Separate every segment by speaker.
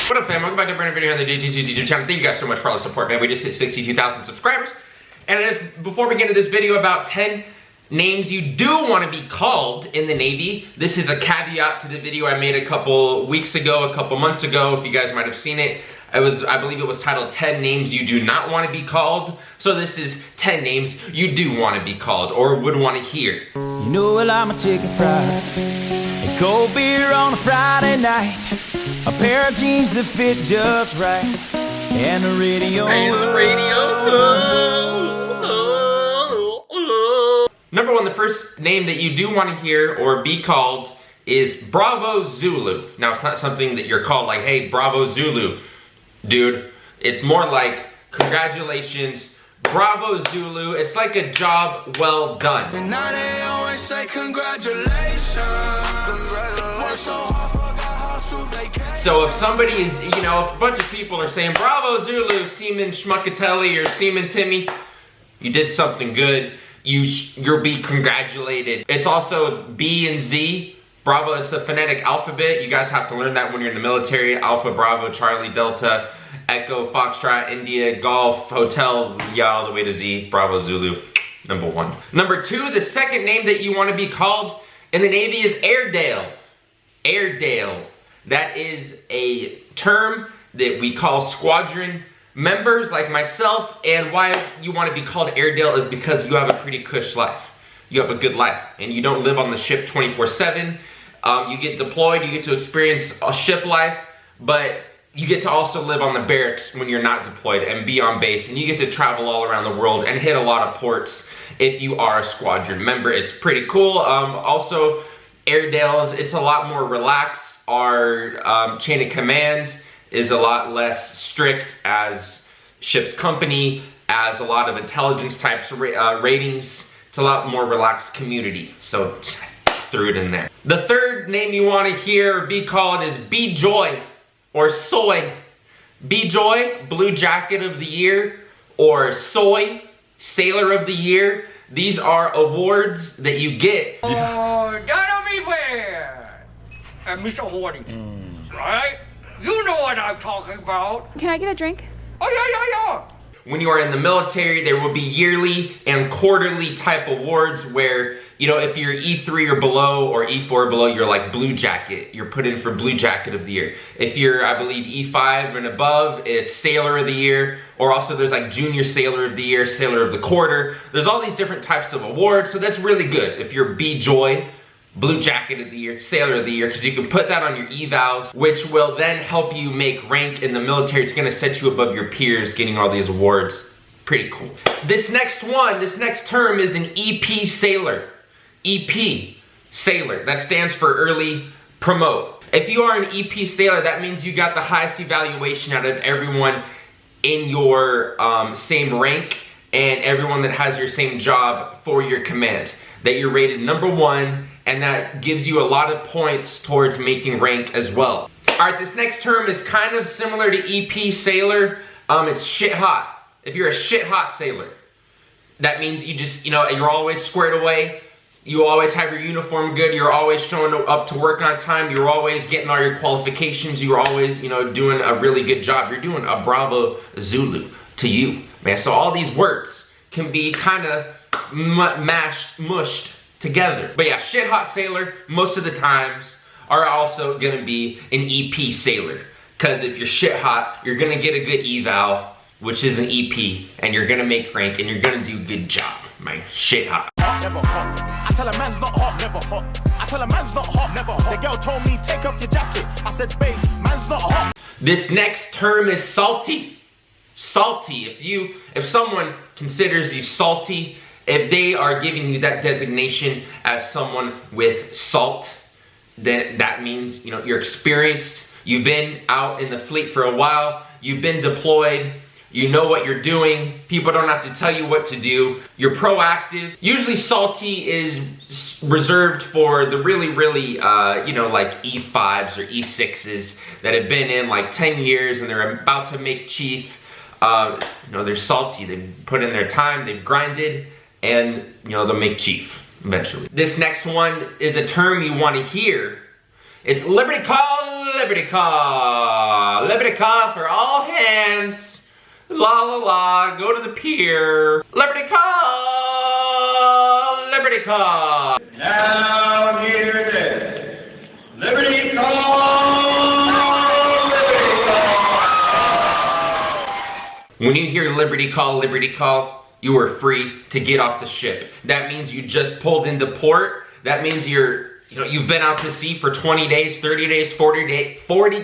Speaker 1: What up, fam? Welcome back to a brand new video on the JTsuits YouTube channel. Thank you guys so much for all the support, man. We just hit 62,000 subscribers. And it is, before we get into this video about 10 names you do want to be called in the Navy, this is a caveat to the video I made a couple weeks ago, a couple months ago, if you guys might have seen it. I believe it was titled 10 names you do not want to be called. So this is 10 names you do want to be called or would want to hear.
Speaker 2: You know, well, I'm a chicken fried, a cold beer on a Friday night, a pair of jeans that fit just right, and the radio.
Speaker 1: Number one, the first name that you do want to hear or be called is Bravo Zulu. Now, it's not something that you're called like, hey, Bravo Zulu, dude. It's more like, congratulations, Bravo Zulu. It's like a job well done.
Speaker 2: And now they always say congratulations.
Speaker 1: So if somebody is, you know, if a bunch of people are saying, Bravo Zulu, Seaman Schmuckatelli or Seaman Timmy, you did something good. You'll be congratulated. It's also B and Z. Bravo, it's the phonetic alphabet. You guys have to learn that when you're in the military. Alpha, Bravo, Charlie, Delta, Echo, Foxtrot, India, Golf, Hotel, yeah, all the way to Z. Bravo, Zulu, number one. Number two, the second name that you want to be called in the Navy is Airedale. Airedale. That is a term that we call squadron members like myself, and why you want to be called Airedale is because you have a pretty cush life. You have a good life, and you don't live on the ship 24/7. You get deployed, you get to experience a ship life, but you get to also live on the barracks when you're not deployed and be on base, and you get to travel all around the world and hit a lot of ports if you are a squadron member. It's pretty cool. Also, Airedales, it's a lot more relaxed. Our chain of command is a lot less strict as ship's company, as a lot of intelligence types ratings. It's a lot more relaxed community, so threw it in there. The third name you want to hear or be called is B-Joy or Soy. B-Joy, Blue Jacket of the Year, or Soy, Sailor of the Year. These are awards that you get.
Speaker 3: Oh, that'll be fair. And Mr. Horny, right? You know what I'm talking about.
Speaker 4: Can I get a drink?
Speaker 3: Oh, yeah.
Speaker 1: When you are in the military, there will be yearly and quarterly type awards where, you know, if you're E3 or below or E4 or below, you're like Blue Jacket. You're put in for Blue Jacket of the Year. If you're, I believe, E5 and above, it's Sailor of the Year, or also there's like Junior Sailor of the Year, Sailor of the Quarter. There's all these different types of awards, so that's really good. If you're B-Joy, Blue Jacket of the Year, Sailor of the Year, because you can put that on your evals, which will then help you make rank in the military. It's gonna set you above your peers getting all these awards. Pretty cool. This next term is an EP Sailor. EP Sailor, that stands for Early Promote. If you are an EP Sailor, that means you got the highest evaluation out of everyone in your same rank and everyone that has your same job for your command. That you're rated number one, and that gives you a lot of points towards making rank as well. Alright, this next term is kind of similar to EP Sailor. It's shit hot. If you're a shit hot sailor, that means you just, you know, you're always squared away. You always have your uniform good. You're always showing up to work on time. You're always getting all your qualifications. You're always, you know, doing a really good job. You're doing a Bravo Zulu to you, man. So all these words can be kind of mushed together. But yeah, shit hot sailor most of the times are also gonna be an EP sailor. Cause if you're shit hot, you're gonna get a good eval, which is an EP, and you're gonna make rank and you're gonna do a good job, man. Shit hot.
Speaker 2: Never hot. I tell a man's not hot, never hot. I tell a man's not hot, never hot. The girl told me take off your jacket. I said, babe, man's not hot.
Speaker 1: This next term is salty. Salty. If someone considers you salty, if they are giving you that designation as someone with salt, then that means, you know, you're experienced, you've been out in the fleet for a while, you've been deployed, you know what you're doing, people don't have to tell you what to do, you're proactive. Usually salty is reserved for the really, you know, like E5s or E6s that have been in like 10 years and they're about to make chief. You know, they're salty, they've put in their time, they've grinded, and, you know, they'll make chief eventually. This next one is a term you want to hear It's Liberty Call, Liberty Call, Liberty Call for all hands. La la la, go to the pier. Liberty Call, Liberty Call.
Speaker 4: Now hear this. Liberty Call, Liberty Call.
Speaker 1: When you hear Liberty Call, you are free to get off the ship. That means you just pulled into port. That means you've been out to sea for 20 days, 30 days, 40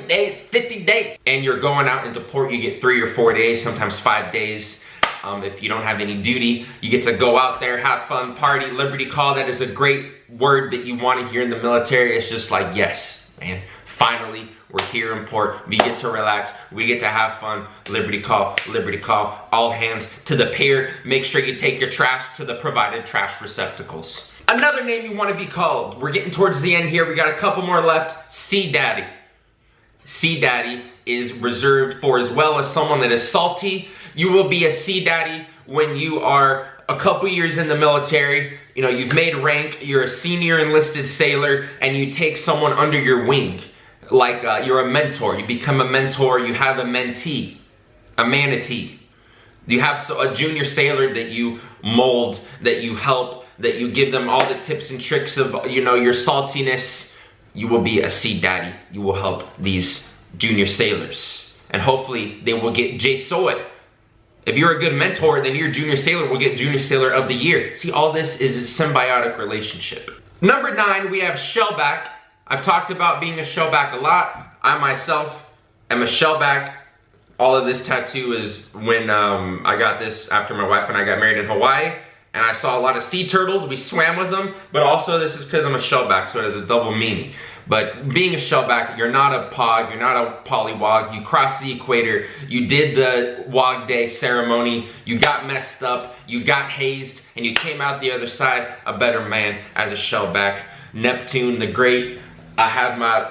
Speaker 1: days, 50 days. And you're going out into port, you get 3 or 4 days, sometimes 5 days. If you don't have any duty, you get to go out there, have fun, party. Liberty Call, that is a great word that you want to hear in the military. It's just like, yes, man, finally, we're here in port. We get to relax. We get to have fun. Liberty Call, all hands to the pier. Make sure you take your trash to the provided trash receptacles. Another name you want to be called. We're getting towards the end here. We got a couple more left. Sea Daddy. Sea Daddy is reserved for as well as someone that is salty. You will be a Sea Daddy when you are a couple years in the military. You know, you've made rank, you're a senior enlisted sailor, and you take someone under your wing. Like you're a mentor. You become a mentor, you have a mentee, a manatee. You have a junior sailor that you mold, that you help, that you give them all the tips and tricks of, your saltiness. You will be a Sea Daddy. You will help these junior sailors. And hopefully they will get JTsuits. If you're a good mentor, then your junior sailor will get Junior Sailor of the Year. See, all this is a symbiotic relationship. Number 9, we have shellback. I've talked about being a shellback a lot. I myself am a shellback. All of this tattoo is when I got this after my wife and I got married in Hawaii. And I saw a lot of sea turtles. We swam with them. But also this is because I'm a shellback, so it has a double meaning. But being a shellback, you're not a pog, you're not a polywog. You crossed the equator. You did the Wog Day ceremony. You got messed up. You got hazed. And you came out the other side a better man as a shellback. Neptune the Great. I have my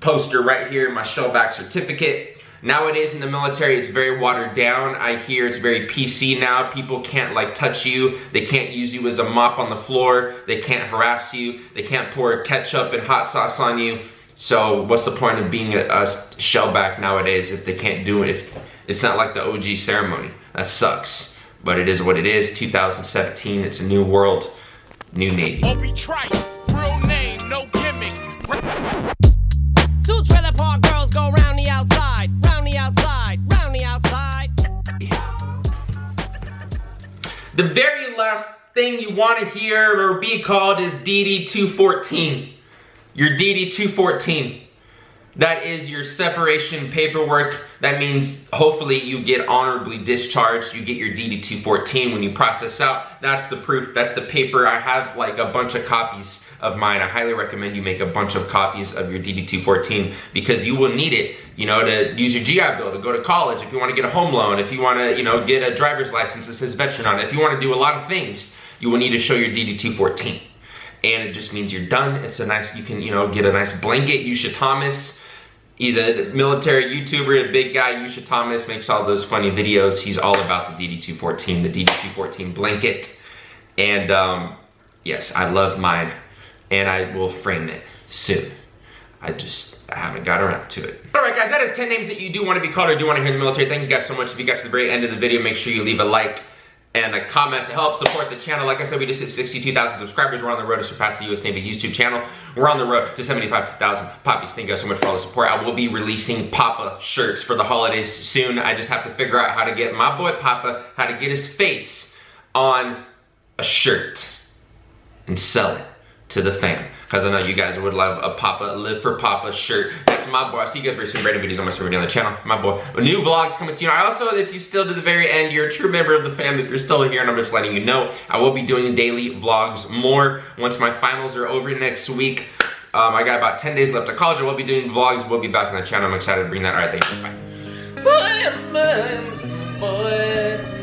Speaker 1: poster right here, my shellback certificate. Nowadays in the military, it's very watered down. I hear it's very PC now. People can't touch you. They can't use you as a mop on the floor. They can't harass you. They can't pour ketchup and hot sauce on you. So what's the point of being a shellback nowadays if they can't do it? If it's not like the OG ceremony. That sucks. But it is what it is. 2017, it's a new world, new Navy.
Speaker 5: Obi Trice, real name, no gimmicks. 2 trailer park girls go round the outside, round the outside, round the outside.
Speaker 1: The very last thing you want to hear or be called is DD-214. Your DD-214. That is your separation paperwork. That means hopefully you get honorably discharged. You get your DD-214 when you process out. That's the proof, that's the paper. I have a bunch of copies of mine. I highly recommend you make a bunch of copies of your DD-214 because you will need it, to use your GI Bill, to go to college, if you want to get a home loan, if you want to, get a driver's license that says veteran on it, if you want to do a lot of things, you will need to show your DD-214. And it just means you're done. It's a nice, you can, get a nice blanket. Yusha Thomas, he's a military YouTuber, a big guy. Yusha Thomas makes all those funny videos. He's all about the DD-214, the DD-214 blanket. And yes, I love mine. And I will frame it soon. I haven't got around to it. Alright guys, that is 10 names that you do want to be called or do want to hear in the military. Thank you guys so much. If you got to the very end of the video, make sure you leave a like and a comment to help support the channel. Like I said, we just hit 62,000 subscribers. We're on the road to surpass the US Navy YouTube channel. We're on the road to 75,000 poppies. Thank you guys so much for all the support. I will be releasing Papa shirts for the holidays soon. I just have to figure out how to get my boy Papa, how to get his face on a shirt and sell it to the fam, because I know you guys would love a Papa, Live for Papa shirt. That's my boy. I'll see you guys very soon. Brand new videos on my server on the channel. My boy. New vlogs coming to you. I also, if you still to the very end, you're a true member of the fam. If you're still here, and I'm just letting you know, I will be doing daily vlogs more once my finals are over next week. I got about 10 days left of college. I will be doing vlogs. We'll be back on the channel. I'm excited to bring that. All right, thank you. Bye.